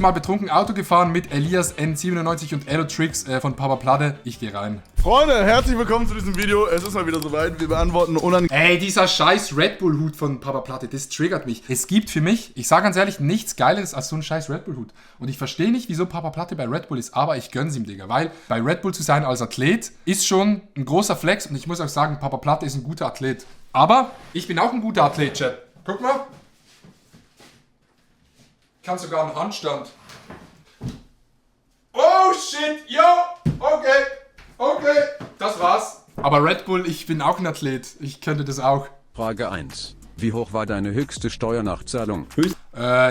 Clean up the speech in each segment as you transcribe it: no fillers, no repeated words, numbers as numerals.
Mal betrunken Auto gefahren mit Elias N97 und Elotrix von Papa Platte. Ich gehe rein. Freunde, herzlich willkommen zu diesem Video. Es ist mal wieder soweit. Wir beantworten Ey, dieser scheiß Red Bull Hut von Papa Platte, das triggert mich. Es gibt für mich, ich sage ganz ehrlich, nichts Geileres als so ein scheiß Red Bull Hut. Und ich verstehe nicht, wieso Papa Platte bei Red Bull ist, aber ich gönn's ihm, Digga. Weil bei Red Bull zu sein als Athlet ist schon ein großer Flex und ich muss auch sagen, Papa Platte ist ein guter Athlet. Aber ich bin auch ein guter Athlet, Chat. Guck mal. Ich kann sogar einen Handstand. Oh shit, yo, okay, das war's. Aber Red Bull, ich bin auch ein Athlet. Ich könnte das auch. Frage 1. Wie hoch war deine höchste Steuernachzahlung?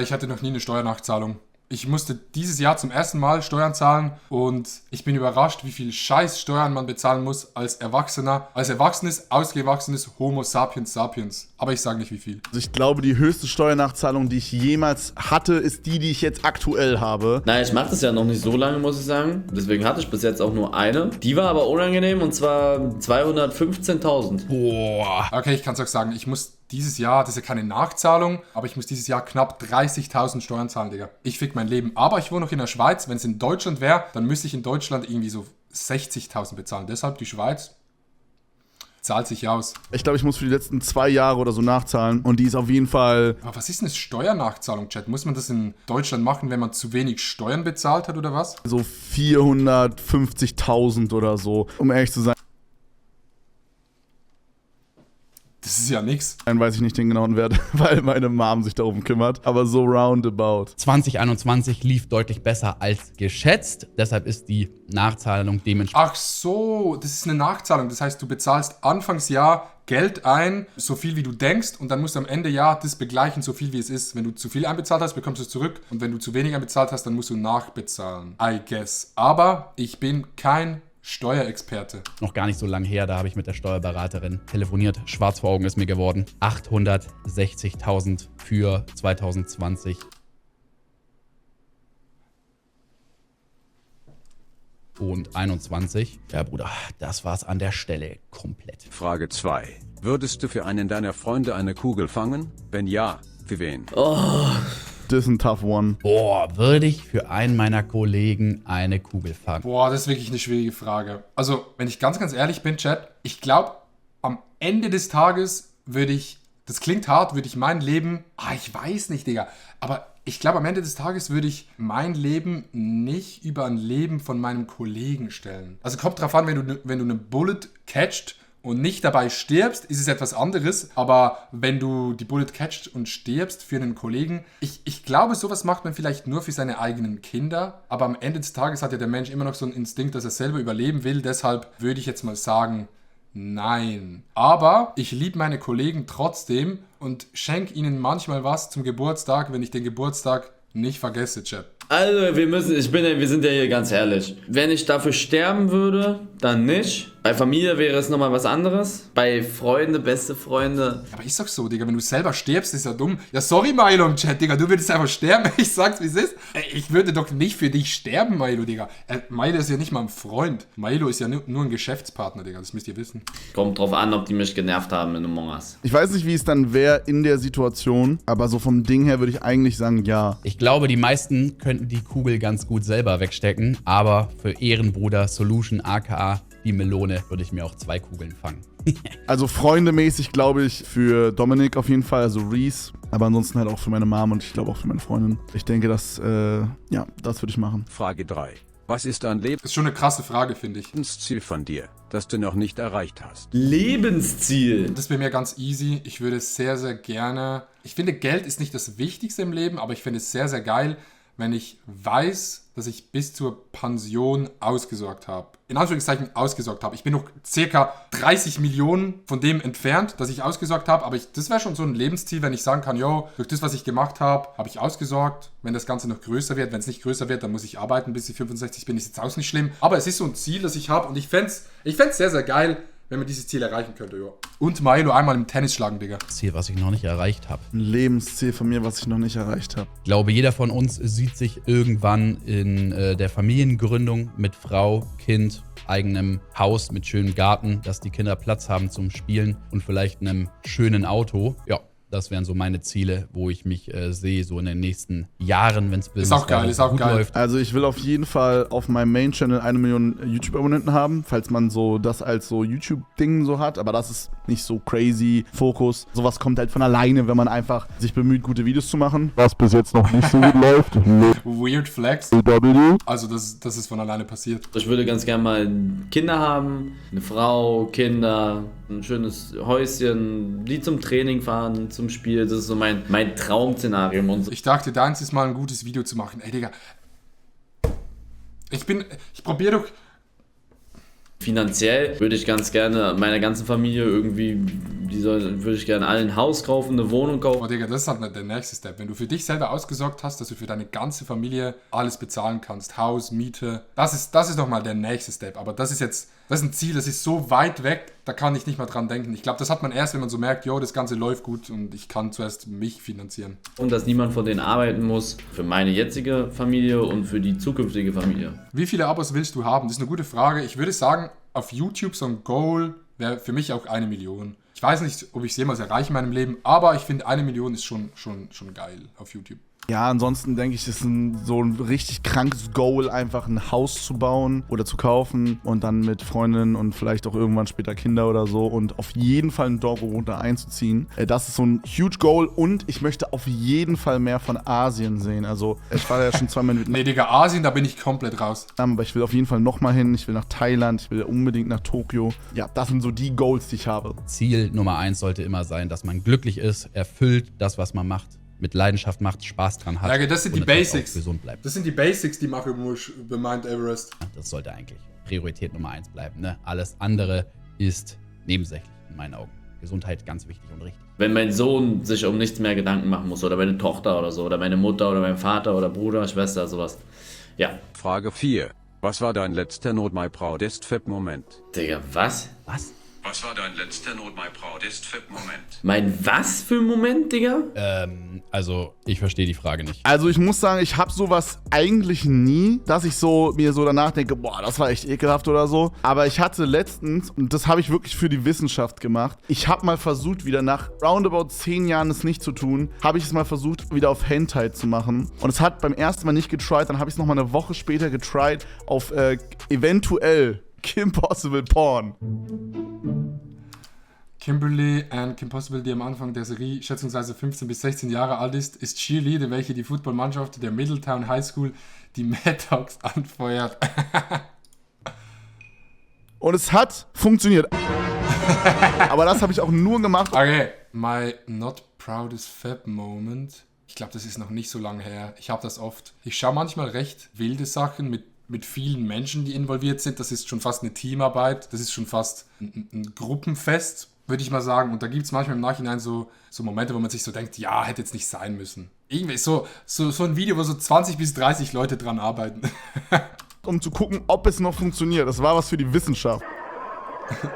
Ich hatte noch nie eine Steuernachzahlung. Ich musste dieses Jahr zum ersten Mal Steuern zahlen und ich bin überrascht, wie viel scheiß Steuern man bezahlen muss als Erwachsener, als erwachsenes, ausgewachsenes Homo sapiens sapiens. Aber ich sage nicht wie viel. Also ich glaube, die höchste Steuernachzahlung, die ich jemals hatte, ist die ich jetzt aktuell habe. Naja, ich mache das ja noch nicht so lange, muss ich sagen. Deswegen hatte ich bis jetzt auch nur eine. Die war aber unangenehm und zwar 215.000. Boah. Okay, ich kann es auch sagen, ich muss dieses Jahr, das ist ja keine Nachzahlung, aber ich muss dieses Jahr knapp 30.000 Steuern zahlen, Digga. Ich fick mein Leben. Aber ich wohne noch in der Schweiz. Wenn es in Deutschland wäre, dann müsste ich in Deutschland irgendwie so 60.000 bezahlen. Deshalb die Schweiz zahlt sich aus. Ich glaube, ich muss für die letzten 2 Jahre oder so nachzahlen und die ist auf jeden Fall... Aber was ist denn eine Steuernachzahlung, Chat? Muss man das in Deutschland machen, wenn man zu wenig Steuern bezahlt hat oder was? so 450.000 oder so, um ehrlich zu sein. Das ist ja nix. Dann weiß ich nicht den genauen Wert, weil meine Mom sich darum kümmert. Aber so roundabout. 2021 lief deutlich besser als geschätzt. Deshalb ist die Nachzahlung dementsprechend. Ach so, das ist eine Nachzahlung. Das heißt, du bezahlst Anfangsjahr Geld ein, so viel wie du denkst, und dann musst du am Ende Jahr das begleichen, so viel wie es ist. Wenn du zu viel einbezahlt hast, bekommst du es zurück. Und wenn du zu wenig einbezahlt hast, dann musst du nachbezahlen. I guess. Aber ich bin kein Steuerexperte. Noch gar nicht so lange her, da habe ich mit der Steuerberaterin telefoniert. Schwarz vor Augen ist mir geworden. 860.000 für 2020. Und 21. Ja, Bruder, das war's an der Stelle komplett. Frage 2. Würdest du für einen deiner Freunde eine Kugel fangen? Wenn ja, für wen? Das ist ein tough one. Boah, würde ich für einen meiner Kollegen eine Kugel fangen? Boah, das ist wirklich eine schwierige Frage. Also, wenn ich ganz, ganz ehrlich bin, Chat, ich glaube, am Ende des Tages würde ich, das klingt hart, würde ich mein Leben, ich weiß nicht, Digga, aber ich glaube, am Ende des Tages würde ich mein Leben nicht über ein Leben von meinem Kollegen stellen. Also kommt drauf an, wenn du eine Bullet catcht und nicht dabei stirbst, ist es etwas anderes. Aber wenn du die Bullet catchst und stirbst für einen Kollegen, ich glaube, sowas macht man vielleicht nur für seine eigenen Kinder. Aber am Ende des Tages hat ja der Mensch immer noch so einen Instinkt, dass er selber überleben will. Deshalb würde ich jetzt mal sagen, nein. Aber ich liebe meine Kollegen trotzdem und schenke ihnen manchmal was zum Geburtstag, wenn ich den Geburtstag nicht vergesse, Chat. Also, wir sind ja hier ganz ehrlich. Wenn ich dafür sterben würde, dann nicht. Bei Familie wäre es nochmal was anderes. Bei Freunde, beste Freunde. Aber ist doch so, Digga, wenn du selber stirbst, ist ja dumm. Ja, sorry, Milo im Chat, Digga, du würdest einfach sterben. Ich sag's, wie es ist. Ich würde doch nicht für dich sterben, Milo, Digga. Milo ist ja nicht mal ein Freund. Milo ist ja nur ein Geschäftspartner, Digga, das müsst ihr wissen. Kommt drauf an, ob die mich genervt haben in Among Us. Ich weiß nicht, wie es dann wäre in der Situation, aber so vom Ding her würde ich eigentlich sagen, ja. Ich glaube, die meisten könnten die Kugel ganz gut selber wegstecken, aber für Ehrenbruder Solution aka die Melone würde ich mir auch 2 Kugeln fangen. Also freundemäßig glaube ich für Dominik auf jeden Fall, also Reese. Aber ansonsten halt auch für meine Mom und ich glaube auch für meine Freundin. Ich denke, das würde ich machen. Frage 3. Was ist ein Das ist schon eine krasse Frage, finde ich. Lebensziel von dir, das du noch nicht erreicht hast? Lebensziel. Das ist bei mir ganz easy. Ich würde sehr, sehr gerne... Ich finde, Geld ist nicht das Wichtigste im Leben, aber ich finde es sehr, sehr geil, wenn ich weiß, dass ich bis zur Pension ausgesorgt habe. In Anführungszeichen ausgesorgt habe. Ich bin noch circa 30 Millionen von dem entfernt, dass ich ausgesorgt habe. Aber das wäre schon so ein Lebensziel, wenn ich sagen kann, yo, durch das, was ich gemacht habe, habe ich ausgesorgt. Wenn das Ganze noch größer wird, wenn es nicht größer wird, dann muss ich arbeiten, bis ich 65 bin. Ist jetzt auch nicht schlimm. Aber es ist so ein Ziel, das ich habe. Und ich fände es sehr, sehr geil, wenn man dieses Ziel erreichen könnte, ja. Und Milo einmal im Tennis schlagen, Digga. Ziel, was ich noch nicht erreicht habe. Ein Lebensziel von mir, was ich noch nicht erreicht habe. Ich glaube, jeder von uns sieht sich irgendwann in der Familiengründung mit Frau, Kind, eigenem Haus mit schönem Garten, dass die Kinder Platz haben zum Spielen und vielleicht einem schönen Auto. Ja, Das wären so meine Ziele, wo ich mich sehe, so in den nächsten Jahren, wenn es auch geil, ist auch gut geil. läuft. Also ich will auf jeden Fall auf meinem Main-Channel 1 Million YouTube-Abonnenten haben, falls man so das als so YouTube-Ding so hat, aber das ist nicht so crazy Fokus. Sowas kommt halt von alleine, wenn man einfach sich bemüht, gute Videos zu machen. Was bis jetzt noch nicht so gut läuft. Weird Flex. W. Also das ist von alleine passiert. Ich würde ganz gerne mal Kinder haben, eine Frau, Kinder, ein schönes Häuschen, die zum Training fahren, zum Spiel. Das ist so mein Traum-Szenario. Und Ich dachte, deins ist mal ein gutes Video zu machen. Ey, Digga. Ich probiere doch... finanziell würde ich ganz gerne meiner ganzen Familie irgendwie, würde ich gerne allen ein Haus kaufen, eine Wohnung kaufen. Oh, Digga, das ist halt der nächste Step. Wenn du für dich selber ausgesorgt hast, dass du für deine ganze Familie alles bezahlen kannst, Haus, Miete, das ist doch mal der nächste Step. Aber das ist ein Ziel, das ist so weit weg, da kann ich nicht mal dran denken. Ich glaube, das hat man erst, wenn man so merkt, jo, das Ganze läuft gut und ich kann zuerst mich finanzieren. Und dass niemand von denen arbeiten muss, für meine jetzige Familie und für die zukünftige Familie. Wie viele Abos willst du haben? Das ist eine gute Frage. Ich würde sagen, auf YouTube so ein Goal wäre für mich auch 1 Million. Ich weiß nicht, ob ich es jemals erreiche in meinem Leben, aber ich finde 1 Million ist schon geil auf YouTube. Ja, ansonsten denke ich, ist so ein richtig krankes Goal, einfach ein Haus zu bauen oder zu kaufen und dann mit Freundinnen und vielleicht auch irgendwann später Kinder oder so und auf jeden Fall ein Dorf runter einzuziehen. Das ist so ein huge Goal und ich möchte auf jeden Fall mehr von Asien sehen. Also ich war ja schon zweimal mit Nee, Digga, Asien, da bin ich komplett raus. aber ich will auf jeden Fall nochmal hin. Ich will nach Thailand, ich will unbedingt nach Tokio. Ja, das sind so die Goals, die ich habe. Ziel Nummer 1 sollte immer sein, dass man glücklich ist, erfüllt das, was man macht, mit Leidenschaft macht, Spaß dran hat. Ja, das sind und die natürlich Basics. auch gesund bleibt. Das sind die Basics, die Mario Musch bemeint Everest. Das sollte eigentlich Priorität Nummer 1 bleiben. Ne? Alles andere ist nebensächlich in meinen Augen. Gesundheit ganz wichtig und richtig. Wenn mein Sohn sich um nichts mehr Gedanken machen muss oder meine Tochter oder so oder meine Mutter oder mein Vater oder Bruder, Schwester, sowas. Ja. Frage 4. Was war dein letzter Not My Proudest Fab-Moment? Digga, was? Was? Was war dein letzter Not My Proudest Fab-Moment? Mein was für ein Moment, Digga? Also, ich verstehe die Frage nicht. Also ich muss sagen, ich habe sowas eigentlich nie, dass ich mir so danach denke, boah, das war echt ekelhaft oder so. Aber ich hatte letztens, und das habe ich wirklich für die Wissenschaft gemacht, ich habe mal versucht, wieder nach roundabout 10 Jahren es nicht zu tun, habe ich es mal versucht, wieder auf Hentai zu machen. Und es hat beim ersten Mal nicht getried, dann habe ich es nochmal eine Woche später getried auf eventuell Kim Possible Porn. Kimberly and Kim Possible, die am Anfang der Serie schätzungsweise 15 bis 16 Jahre alt ist Cheerleader, welche die Footballmannschaft der Middletown High School, die Mad Dogs, anfeuert. Und es hat funktioniert. Aber das habe ich auch nur gemacht. Okay, my not proudest Fab Moment. Ich glaube, das ist noch nicht so lange her. Ich habe das oft. Ich schaue manchmal recht wilde Sachen mit vielen Menschen, die involviert sind. Das ist schon fast eine Teamarbeit. Das ist schon fast ein Gruppenfest, würde ich mal sagen. Und da gibt es manchmal im Nachhinein so Momente, wo man sich so denkt, ja, hätte jetzt nicht sein müssen. Irgendwie so ein Video, wo so 20 bis 30 Leute dran arbeiten. Um zu gucken, ob es noch funktioniert. Das war was für die Wissenschaft.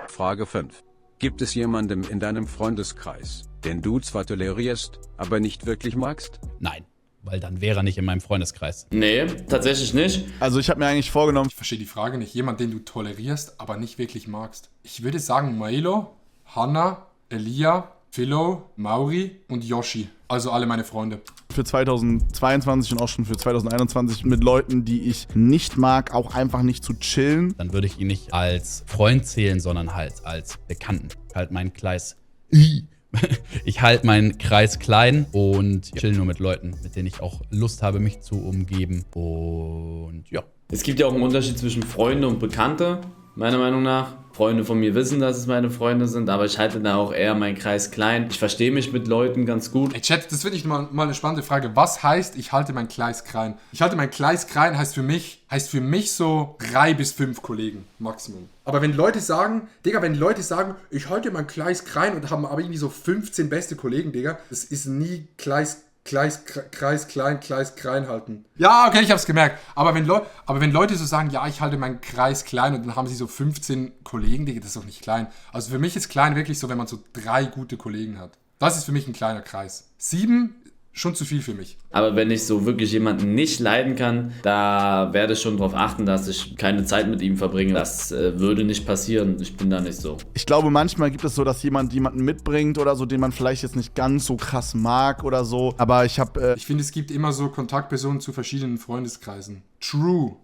Frage 5. Gibt es jemanden in deinem Freundeskreis, den du zwar tolerierst, aber nicht wirklich magst? Nein, weil dann wäre er nicht in meinem Freundeskreis. Nee, tatsächlich nicht. Also ich habe mir eigentlich vorgenommen, Ich verstehe die Frage nicht. Jemand, den du tolerierst, aber nicht wirklich magst. Ich würde sagen Milo, Hannah, Elia, Philo, Mauri und Yoshi. Also alle meine Freunde. für 2022 und auch schon für 2021 mit Leuten, die ich nicht mag, auch einfach nicht zu chillen. Dann würde ich ihn nicht als Freund zählen, sondern halt als Bekannten. Ich halte meinen Kreis klein und chill nur mit Leuten, mit denen ich auch Lust habe, mich zu umgeben. Und ja. Es gibt ja auch einen Unterschied zwischen Freunde und Bekannte, meiner Meinung nach. Freunde von mir wissen, dass es meine Freunde sind, aber ich halte da auch eher meinen Kreis klein. Ich verstehe mich mit Leuten ganz gut. Ey, Chat, das finde ich mal eine spannende Frage. Was heißt, ich halte mein Kreis klein? Ich halte mein Kreis klein heißt für mich so 3 bis 5 Kollegen Maximum. Aber wenn Leute sagen, Digga, ich halte mein Kreis klein und haben aber irgendwie so 15 beste Kollegen, Digga, das ist nie Kreis klein halten. Ja, okay, ich hab's gemerkt. Aber wenn Leute so sagen, ja, ich halte meinen Kreis klein und dann haben sie so 15 Kollegen, Digga, das ist doch nicht klein. Also für mich ist klein wirklich so, wenn man so 3 gute Kollegen hat. Das ist für mich ein kleiner Kreis. 7 schon zu viel für mich. Aber wenn ich so wirklich jemanden nicht leiden kann, da werde ich schon darauf achten, dass ich keine Zeit mit ihm verbringe. Das würde nicht passieren. Ich bin da nicht so. Ich glaube, manchmal gibt es so, dass jemand jemanden mitbringt oder so, den man vielleicht jetzt nicht ganz so krass mag oder so. Aber ich finde, es gibt immer so Kontaktpersonen zu verschiedenen Freundeskreisen. True.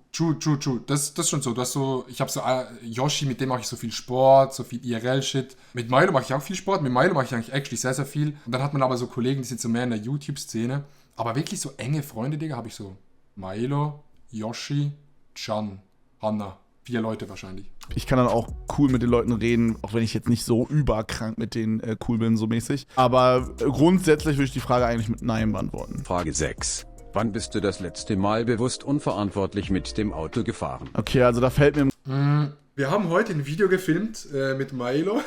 Das ist schon so. Ich habe so Yoshi, mit dem mache ich so viel Sport, so viel IRL-Shit. Mit Milo mache ich auch viel Sport. Mit Milo mache ich eigentlich actually sehr, sehr viel. Und dann hat man aber so Kollegen, die sind so mehr in der YouTube-Szene. Aber wirklich so enge Freunde, Digga, habe ich so Milo, Yoshi, Can, Hanna. 4 Leute wahrscheinlich. Ich kann dann auch cool mit den Leuten reden, auch wenn ich jetzt nicht so überkrank mit denen cool bin, so mäßig. Aber grundsätzlich würde ich die Frage eigentlich mit Nein beantworten. Frage 6. Wann bist du das letzte Mal bewusst unverantwortlich mit dem Auto gefahren? Okay, also da fällt mir... Wir haben heute ein Video gefilmt mit Milo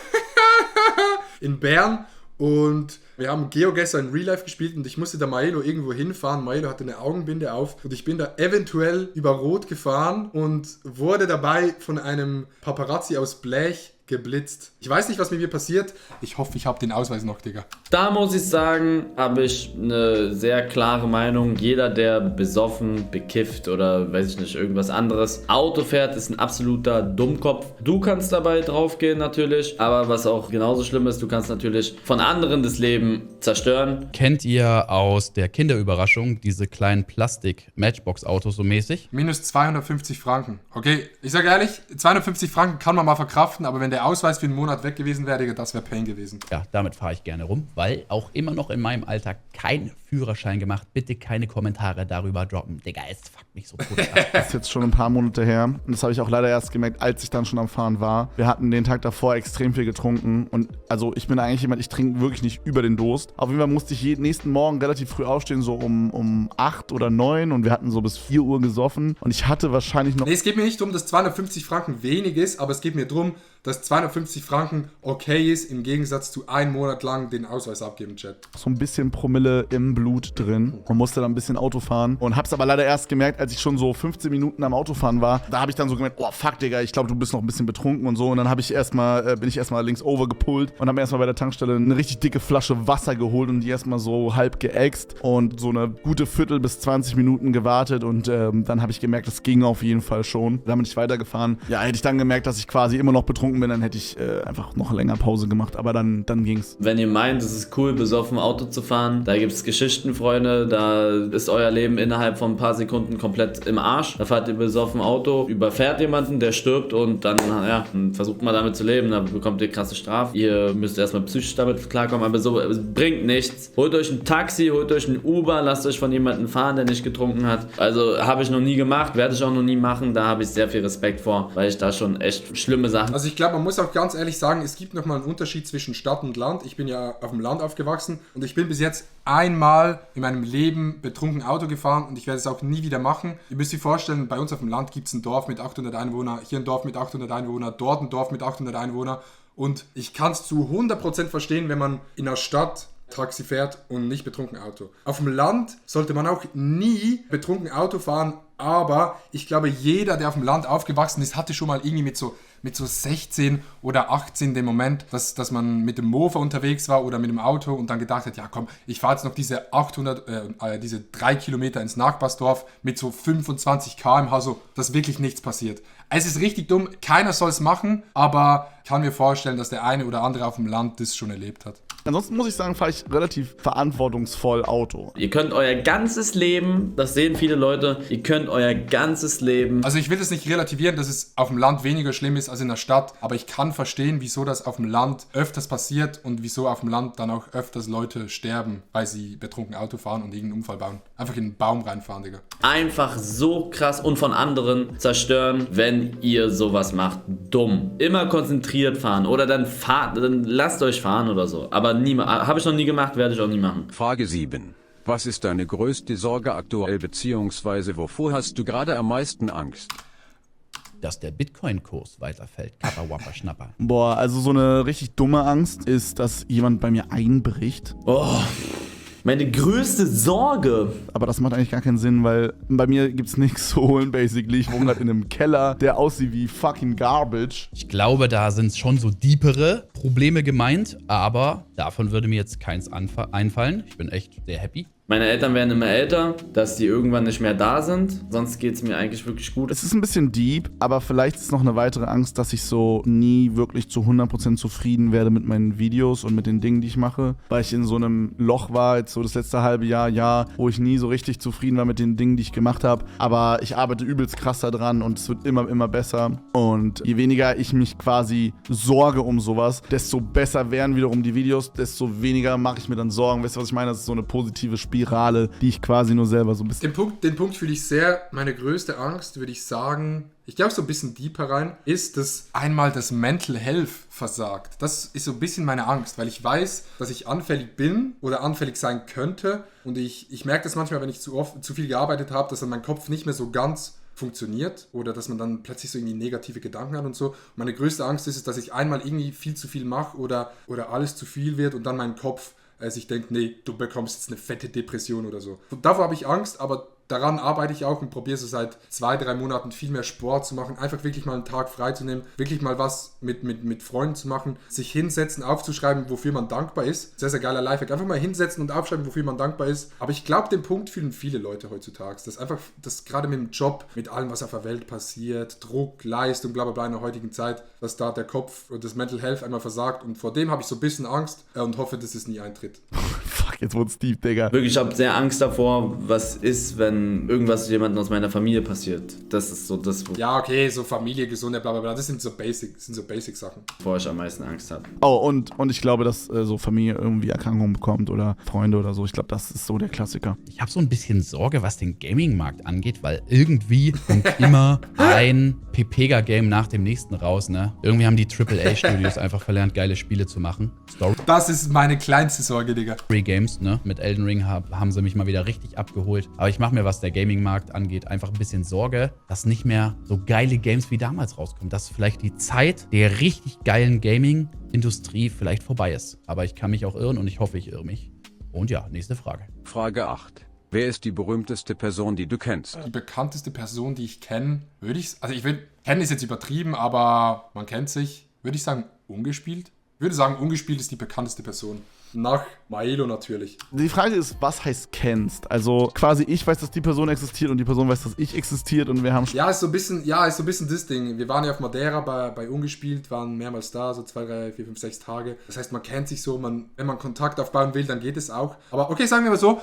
in Bern und wir haben GeoGuessr in Real Life gespielt und ich musste da Milo irgendwo hinfahren. Milo hatte eine Augenbinde auf und ich bin da eventuell über Rot gefahren und wurde dabei von einem Paparazzi aus Blech geblitzt. Ich weiß nicht, was mit mir passiert. Ich hoffe, ich habe den Ausweis noch, Digga. Da muss ich sagen, habe ich eine sehr klare Meinung. Jeder, der besoffen, bekifft oder weiß ich nicht, irgendwas anderes Auto fährt, ist ein absoluter Dummkopf. Du kannst dabei draufgehen natürlich, aber was auch genauso schlimm ist, du kannst natürlich von anderen das Leben zerstören. Kennt ihr aus der Kinderüberraschung diese kleinen Plastik-Matchbox-Autos so mäßig? Minus 250 Franken. Okay, ich sage ehrlich, 250 Franken kann man mal verkraften, aber wenn der Ausweis für einen Monat weg gewesen wäre, Digga, das wäre Pain gewesen. Ja, damit fahre ich gerne rum, weil auch immer noch in meinem Alter kein Führerschein gemacht. Bitte keine Kommentare darüber droppen. Digga, es fuckt mich so brutal. Das ist jetzt schon ein paar Monate her und das habe ich auch leider erst gemerkt, als ich dann schon am Fahren war. Wir hatten den Tag davor extrem viel getrunken und also ich bin eigentlich jemand, ich trinke wirklich nicht über den Durst. Auf jeden Fall musste ich jeden nächsten Morgen relativ früh aufstehen, so um 8 oder 9 und wir hatten so bis 4 Uhr gesoffen und ich hatte wahrscheinlich noch... Nee, es geht mir nicht darum, dass 250 Franken wenig ist, aber es geht mir darum, dass 250 Franken okay ist, im Gegensatz zu 1 Monat lang den Ausweis abgeben, Chat. So ein bisschen Promille im Blut drin und musste dann ein bisschen Auto fahren und hab's aber leider erst gemerkt, als ich schon so 15 Minuten am Autofahren war. Da habe ich dann so gemerkt, oh fuck, Digga, ich glaube, du bist noch ein bisschen betrunken und so. Und dann bin ich erstmal links over gepullt und habe mir erstmal bei der Tankstelle eine richtig dicke Flasche Wasser geholt und die erstmal so halb geäxt und so eine gute Viertel bis 20 Minuten gewartet und dann habe ich gemerkt, das ging auf jeden Fall schon. Dann bin ich weitergefahren. Ja, hätte ich dann gemerkt, dass ich quasi immer noch betrunken bin, dann hätte ich einfach noch länger Pause gemacht, aber dann ging's. Wenn ihr meint, es ist cool, besoffen Auto zu fahren, da gibt's Geschichten, Freunde, da ist euer Leben innerhalb von ein paar Sekunden komplett im Arsch. Da fahrt ihr besoffen Auto, überfährt jemanden, der stirbt und dann versucht mal damit zu leben, da bekommt ihr krasse Strafe. Ihr müsst erstmal psychisch damit klarkommen, aber so, es bringt nichts. Holt euch ein Taxi, holt euch ein Uber, lasst euch von jemandem fahren, der nicht getrunken hat. Also habe ich noch nie gemacht, werde ich auch noch nie machen, da habe ich sehr viel Respekt vor, weil ich da schon echt schlimme Sachen... Also ich glaube, man muss auch ganz ehrlich sagen, es gibt nochmal einen Unterschied zwischen Stadt und Land. Ich bin ja auf dem Land aufgewachsen und ich bin bis jetzt einmal in meinem Leben betrunken Auto gefahren und ich werde es auch nie wieder machen. Ihr müsst euch vorstellen, bei uns auf dem Land gibt es ein Dorf mit 800 Einwohnern, hier ein Dorf mit 800 Einwohnern, dort ein Dorf mit 800 Einwohnern und ich kann es zu 100% verstehen, wenn man in einer Stadt Taxi fährt und nicht betrunken Auto. Auf dem Land sollte man auch nie betrunken Auto fahren, aber ich glaube, jeder, der auf dem Land aufgewachsen ist, hatte schon mal irgendwie mit so 16 oder 18 den Moment, dass man mit dem Mofa unterwegs war oder mit dem Auto und dann gedacht hat, ja komm, ich fahre jetzt noch diese 3 Kilometer ins Nachbarsdorf mit so 25 km/h, so, dass wirklich nichts passiert. Es ist richtig dumm, keiner soll es machen, aber ich kann mir vorstellen, dass der eine oder andere auf dem Land das schon erlebt hat. Ansonsten muss ich sagen, fahre ich relativ verantwortungsvoll Auto. Ihr könnt euer ganzes Leben, das sehen viele Leute, ihr könnt euer ganzes Leben... Also ich will das nicht relativieren, dass es auf dem Land weniger schlimm ist als in der Stadt, aber ich kann verstehen, wieso das auf dem Land öfters passiert und wieso auf dem Land dann auch öfters Leute sterben, weil sie betrunken Auto fahren und irgendeinen Unfall bauen. Einfach in einen Baum reinfahren, Digga. Einfach so krass und von anderen zerstören, wenn ihr sowas macht. Dumm. Immer konzentriert fahren oder dann fahrt, dann lasst euch fahren oder so. Aber habe ich noch nie gemacht, werde ich auch nie machen. Frage 7. Was ist deine größte Sorge aktuell bzw. wovor hast du gerade am meisten Angst? Dass der Bitcoin-Kurs weiterfällt. Kappa, wappa, schnapper. Boah, also so eine richtig dumme Angst ist, dass jemand bei mir einbricht. Oh, meine größte Sorge. Aber das macht eigentlich gar keinen Sinn, weil bei mir gibt's nichts zu holen, basically. Ich wohne gerade in einem Keller, der aussieht wie fucking Garbage. Ich glaube, da sind schon so deepere Probleme gemeint, aber davon würde mir jetzt keins einfallen. Ich bin echt sehr happy. Meine Eltern werden immer älter, dass die irgendwann nicht mehr da sind. Sonst geht es mir eigentlich wirklich gut. Es ist ein bisschen deep, aber vielleicht ist noch eine weitere Angst, dass ich so nie wirklich zu 100% zufrieden werde mit meinen Videos und mit den Dingen, die ich mache. Weil ich in so einem Loch war, jetzt so das letzte halbe Jahr, wo ich nie so richtig zufrieden war mit den Dingen, die ich gemacht habe. Aber ich arbeite übelst krass da dran und es wird immer besser. Und je weniger ich mich quasi sorge um sowas, desto besser werden wiederum die Videos, desto weniger mache ich mir dann Sorgen. Weißt du, was ich meine? Das ist so eine positive Spirale, die ich quasi nur selber so ein bisschen... Den Punkt fühle ich sehr. Meine größte Angst, würde ich sagen, ich glaube so ein bisschen deeper rein, ist, dass einmal das Mental Health versagt. Das ist so ein bisschen meine Angst, weil ich weiß, dass ich anfällig bin oder anfällig sein könnte. Und ich merke das manchmal, wenn ich zu viel gearbeitet habe, dass dann mein Kopf nicht mehr so ganz funktioniert oder dass man dann plötzlich so irgendwie negative Gedanken hat und so. Meine größte Angst ist es, dass ich einmal irgendwie viel zu viel mache oder alles zu viel wird und dann mein Kopf sich denkt, nee, du bekommst jetzt eine fette Depression oder so. Und davor habe ich Angst, aber daran arbeite ich auch und probiere so seit 2-3 Monaten viel mehr Sport zu machen, einfach wirklich mal einen Tag frei zu nehmen, wirklich mal was mit Freunden zu machen, sich hinsetzen, aufzuschreiben, wofür man dankbar ist. Sehr, sehr geiler Lifehack. Einfach mal hinsetzen und aufschreiben, wofür man dankbar ist. Aber ich glaube, den Punkt fühlen viele Leute heutzutage. Das gerade mit dem Job, mit allem, was auf der Welt passiert, Druck, Leistung, bla bla bla in der heutigen Zeit, dass da der Kopf und das Mental Health einmal versagt und vor dem habe ich so ein bisschen Angst und hoffe, dass es nie eintritt. Fuck, jetzt wurde es deep, Digga. Wirklich, ich habe sehr Angst davor, was ist, wenn irgendwas jemandem aus meiner Familie passiert. Das ist so das, Ja, okay, so Familie, Gesundheit, bla bla bla, das sind so Basic-Sachen. wovor ich am meisten Angst habe. Oh, und ich glaube, dass so Familie irgendwie Erkrankungen bekommt oder Freunde oder so. Ich glaube, das ist so der Klassiker. Ich habe so ein bisschen Sorge, was den Gaming-Markt angeht, weil irgendwie kommt immer ein Pepega-Game nach dem nächsten raus, ne? Irgendwie haben die AAA-Studios einfach verlernt, geile Spiele zu machen. Das ist meine kleinste Sorge, Digga. Story-Games, ne? Mit Elden Ring haben sie mich mal wieder richtig abgeholt. Aber ich mache mir, was der Gaming-Markt angeht, einfach ein bisschen Sorge, dass nicht mehr so geile Games wie damals rauskommen. Dass vielleicht die Zeit der richtig geilen Gaming-Industrie vielleicht vorbei ist. Aber ich kann mich auch irren und ich hoffe, ich irre mich. Und ja, nächste Frage. Frage 8. Wer ist die berühmteste Person, die du kennst? Die bekannteste Person, die ich kenne, kennen ist jetzt übertrieben, aber man kennt sich, würde ich sagen, ungespielt. Ich würde sagen, ungespielt ist die bekannteste Person. Nach Maelo natürlich. Die Frage ist, was heißt kennst? Also quasi ich weiß, dass die Person existiert und die Person weiß, dass ich existiert und wir haben... Ja, ist so ein bisschen das Ding. Wir waren ja auf Madeira bei Ungespielt, waren mehrmals da, so 2, 3, 4, 5, 6 Tage. Das heißt, man kennt sich so, wenn man Kontakt aufbauen will, dann geht es auch. Aber okay, sagen wir mal so,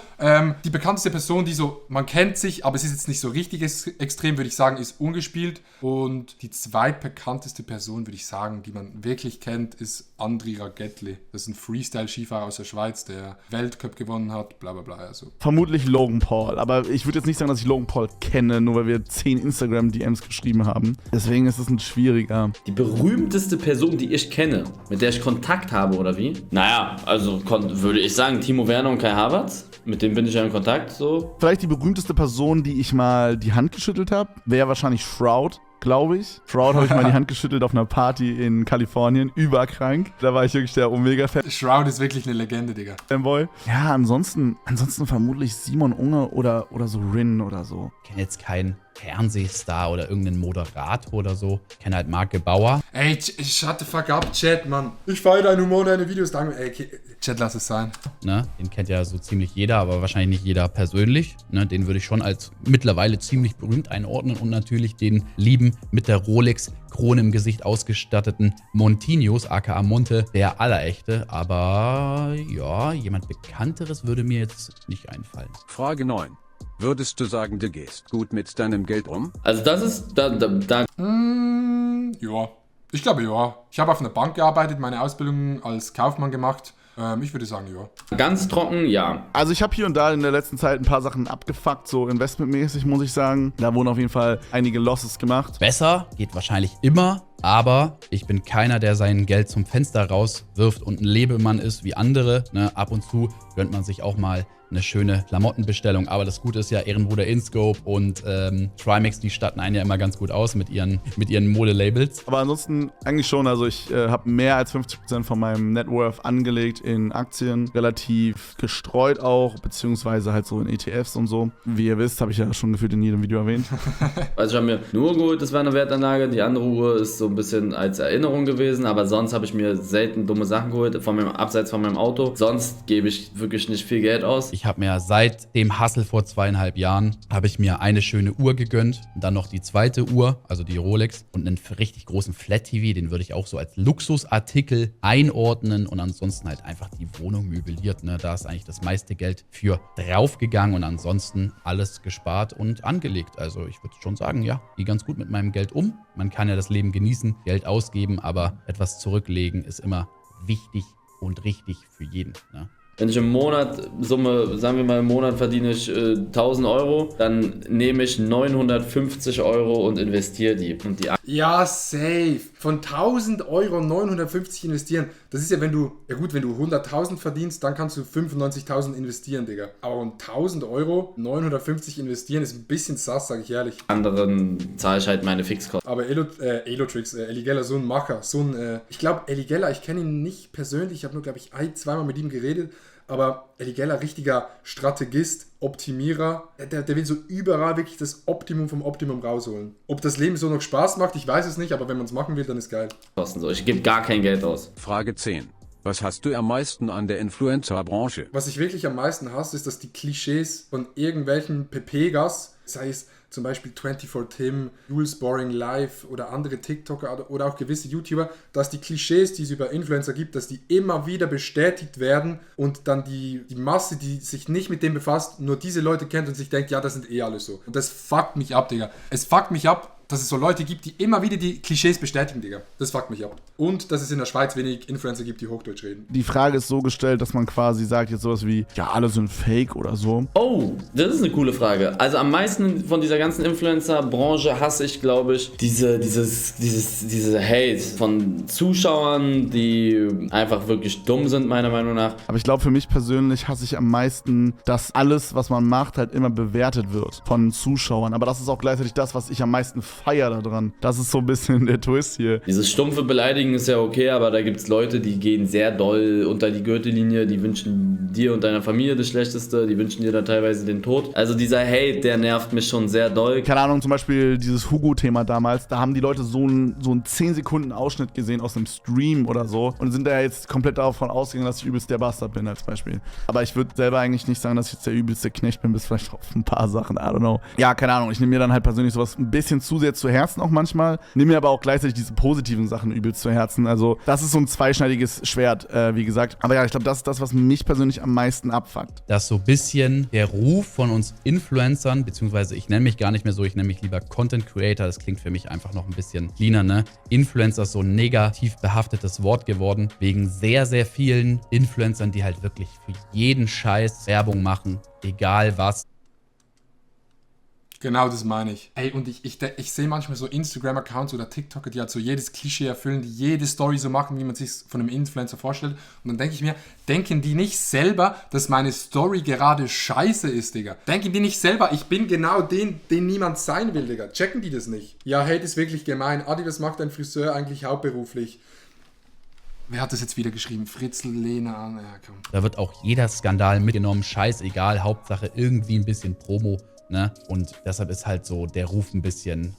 die bekannteste Person, die so, man kennt sich, aber es ist jetzt nicht so richtig extrem, würde ich sagen, ist Ungespielt. Und die zweitbekannteste Person, würde ich sagen, die man wirklich kennt, ist Andri Ragetli. Das ist ein Freestyle-Skifahrer aus der Schweiz, der Weltcup gewonnen hat, bla bla bla. Also. Vermutlich Logan Paul, aber ich würde jetzt nicht sagen, dass ich Logan Paul kenne, nur weil wir 10 Instagram-DMs geschrieben haben. Deswegen ist es ein schwieriger. Die berühmteste Person, die ich kenne, mit der ich Kontakt habe, oder wie? Naja, also würde ich sagen, Timo Werner und Kai Havertz. Mit denen bin ich ja in Kontakt, so. Vielleicht die berühmteste Person, die ich mal die Hand geschüttelt habe, wäre wahrscheinlich Shroud. Glaube ich. Shroud habe ich mal die Hand geschüttelt auf einer Party in Kalifornien. Überkrank. Da war ich wirklich der Omega-Fan. Shroud ist wirklich eine Legende, Digga. Fanboy. Ja, ansonsten vermutlich Simon Unge oder so Rin oder so. Ich kenne jetzt keinen Fernsehstar oder irgendeinen Moderator oder so. Ich kenne halt Marke Bauer. Ey, shut the fuck up, Chat, Mann. Ich feiere deinen Humor, deine Videos. Danke. Ey, Chat, lass es sein. Ne? Den kennt ja so ziemlich jeder, aber wahrscheinlich nicht jeder persönlich. Ne? Den würde ich schon als mittlerweile ziemlich berühmt einordnen. Und natürlich den lieben, mit der Rolex-Krone im Gesicht ausgestatteten Montinhos, aka Monte, der Allerechte. Aber ja, jemand Bekannteres würde mir jetzt nicht einfallen. Frage 9. Würdest du sagen, du gehst gut mit deinem Geld um? Also das ist, da Ja. Ich glaube, ja. Ich habe auf einer Bank gearbeitet, meine Ausbildung als Kaufmann gemacht. Ich würde sagen, ja. ganz trocken, ja. Also ich habe hier und da in der letzten Zeit ein paar Sachen abgefuckt, so investmentmäßig, muss ich sagen. Da wurden auf jeden Fall einige Losses gemacht. Besser geht wahrscheinlich immer, aber ich bin keiner, der sein Geld zum Fenster rauswirft und ein Lebemann ist wie andere. Ne? Ab und zu gönnt man sich auch mal eine schöne Klamottenbestellung. Aber das Gute ist ja, Ehrenbruder InScope und Trimax, die statten einen ja immer ganz gut aus mit ihren Modelabels. Aber ansonsten eigentlich schon. Also ich habe mehr als 50% von meinem Net Worth angelegt in Aktien. Relativ gestreut auch, beziehungsweise halt so in ETFs und so. Wie ihr wisst, habe ich ja schon gefühlt in jedem Video erwähnt. Also ich habe mir eine Uhr geholt, das war eine Wertanlage. Die andere Uhr ist so ein bisschen als Erinnerung gewesen. Aber sonst habe ich mir selten dumme Sachen geholt, abseits von meinem Auto. Sonst gebe ich wirklich nicht viel Geld aus. Ich Ich habe mir seit dem Hustle vor 2,5 Jahren, habe ich mir eine schöne Uhr gegönnt. Und dann noch die zweite Uhr, also die Rolex. Und einen richtig großen Flat-TV, den würde ich auch so als Luxusartikel einordnen. Und ansonsten halt einfach die Wohnung möbliert. Ne? Da ist eigentlich das meiste Geld für draufgegangen. Und ansonsten alles gespart und angelegt. Also ich würde schon sagen, ja, gehe ganz gut mit meinem Geld um. Man kann ja das Leben genießen, Geld ausgeben, aber etwas zurücklegen ist immer wichtig und richtig für jeden. Ne? Wenn ich im Monat, sagen wir mal im Monat verdiene ich 1000 Euro, dann nehme ich 950 Euro und investiere die. Ja, safe. Von 1000 Euro 950 investieren. Das ist ja, wenn du 100.000 verdienst, dann kannst du 95.000 investieren, Digga. Aber 1000 Euro 950 investieren ist ein bisschen sass, sag ich ehrlich. Anderen zahle ich halt meine Fixkosten. Aber Elotrix, Eligella, so ein Macher, ich glaube, Eligella, ich kenne ihn nicht persönlich, ich habe nur, glaube ich, zweimal mit ihm geredet, aber Eligella, richtiger Strategist, Optimierer, der will so überall wirklich das Optimum vom Optimum rausholen. Ob das Leben so noch Spaß macht, ich weiß es nicht, aber wenn man es machen will, dann ist geil. Ich gebe gar kein Geld aus. Frage 10. Was hast du am meisten an der Influencer-Branche? Was ich wirklich am meisten hasse, ist, dass die Klischees von irgendwelchen Pepegas, sei es zum Beispiel 24Tim, Jules Boring Live oder andere TikToker oder auch gewisse YouTuber, dass die Klischees, die es über Influencer gibt, dass die immer wieder bestätigt werden und dann die Masse, die sich nicht mit dem befasst, nur diese Leute kennt und sich denkt, ja, das sind eh alle so. Und das fuckt mich ab, Digga. Es fuckt mich ab, dass es so Leute gibt, die immer wieder die Klischees bestätigen, Digga. Das fuckt mich ab. Und dass es in der Schweiz wenig Influencer gibt, die Hochdeutsch reden. Die Frage ist so gestellt, dass man quasi sagt jetzt sowas wie, ja, alle sind fake oder so. Oh, das ist eine coole Frage. Also am meisten von dieser ganzen Influencer-Branche hasse ich, glaube ich, diese Hate von Zuschauern, die einfach wirklich dumm sind, meiner Meinung nach. Aber ich glaube, für mich persönlich hasse ich am meisten, dass alles, was man macht, halt immer bewertet wird von Zuschauern. Aber das ist auch gleichzeitig das, was ich am meisten feiere daran. Das ist so ein bisschen der Twist hier. Dieses stumpfe Beleidigen ist ja okay, aber da gibt es Leute, die gehen sehr doll unter die Gürtellinie, die wünschen dir und deiner Familie das Schlechteste, die wünschen dir dann teilweise den Tod. Also dieser Hate, der nervt mich schon sehr doll. Keine Ahnung, zum Beispiel dieses Hugo-Thema damals, da haben die Leute so einen 10-Sekunden-Ausschnitt gesehen aus einem Stream oder so und sind da jetzt komplett davon ausgegangen, dass ich übelst der Bastard bin als Beispiel. Aber ich würde selber eigentlich nicht sagen, dass ich jetzt der übelste Knecht bin, bis vielleicht auf ein paar Sachen, I don't know. Ja, keine Ahnung, ich nehme mir dann halt persönlich sowas ein bisschen zu sehr zu Herzen auch manchmal, nehme mir aber auch gleichzeitig diese positiven Sachen übelst zu Herzen. Also das ist so ein zweischneidiges Schwert, wie gesagt. Aber ja, ich glaube, das ist das, was mich persönlich am meisten abfuckt. Dass so ein bisschen der Ruf von uns Influencern, beziehungsweise ich nenne mich gar nicht mehr so, ich nenne mich lieber Content Creator, das klingt für mich einfach noch ein bisschen cleaner, ne? Influencer ist so ein negativ behaftetes Wort geworden, wegen sehr, sehr vielen Influencern, die halt wirklich für jeden Scheiß Werbung machen, egal was. Genau, das meine ich. Ey, und ich sehe manchmal so Instagram-Accounts oder TikToker, die halt so jedes Klischee erfüllen, die jede Story so machen, wie man sich von einem Influencer vorstellt. Und dann denke ich mir, denken die nicht selber, dass meine Story gerade scheiße ist, Digga? Denken die nicht selber, ich bin genau den niemand sein will, Digga? Checken die das nicht? Ja, Hate ist wirklich gemein. Adi, was macht ein Friseur eigentlich hauptberuflich? Wer hat das jetzt wieder geschrieben? Fritzl, Lena, ja, komm. Da wird auch jeder Skandal mitgenommen, scheißegal, Hauptsache irgendwie ein bisschen Promo. Ne? Und deshalb ist halt so der Ruf ein bisschen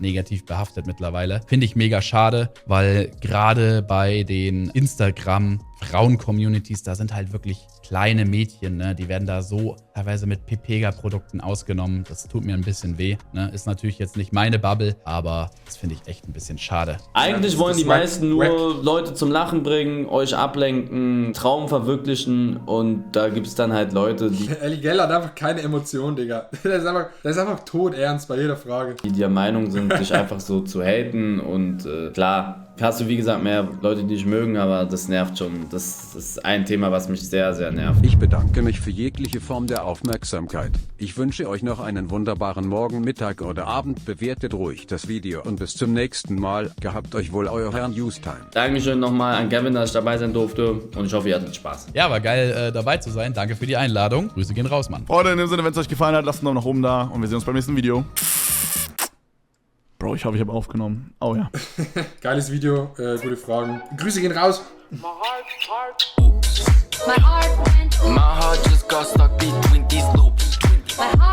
negativ behaftet mittlerweile. Finde ich mega schade, weil gerade bei den Instagram-Frauen-Communities, da sind halt wirklich kleine Mädchen, ne? Die werden da so teilweise mit Pepega-Produkten ausgenommen. Das tut mir ein bisschen weh. Ne? Ist natürlich jetzt nicht meine Bubble, aber das finde ich echt ein bisschen schade. Eigentlich wollen die meisten nur Leute zum Lachen bringen, euch ablenken, Traum verwirklichen und da gibt es dann halt Leute, die... Eligella hat einfach keine Emotion, Digga. Der ist einfach todernst bei jeder Frage. Die der Meinung sind, dich einfach so zu haten und klar, hast du wie gesagt mehr Leute, die dich mögen, aber das nervt schon. Das ist ein Thema, was mich sehr, sehr nervt. Ich bedanke mich für jegliche Form der Aufmerksamkeit. Ich wünsche euch noch einen wunderbaren Morgen, Mittag oder Abend. Bewertet ruhig das Video und bis zum nächsten Mal. Gehabt euch wohl, euer Herr Newstime. Dankeschön nochmal an Kevin, dass ich dabei sein durfte und ich hoffe, ihr hattet Spaß. Ja, war geil dabei zu sein. Danke für die Einladung. Grüße gehen raus, Mann. Freunde, in dem Sinne, wenn es euch gefallen hat, lasst einen Daumen nach oben da und wir sehen uns beim nächsten Video. Bro, ich hoffe, ich habe aufgenommen. Oh ja. Geiles Video, gute Fragen. Grüße gehen raus. My heart just got stuck between these loops. My heart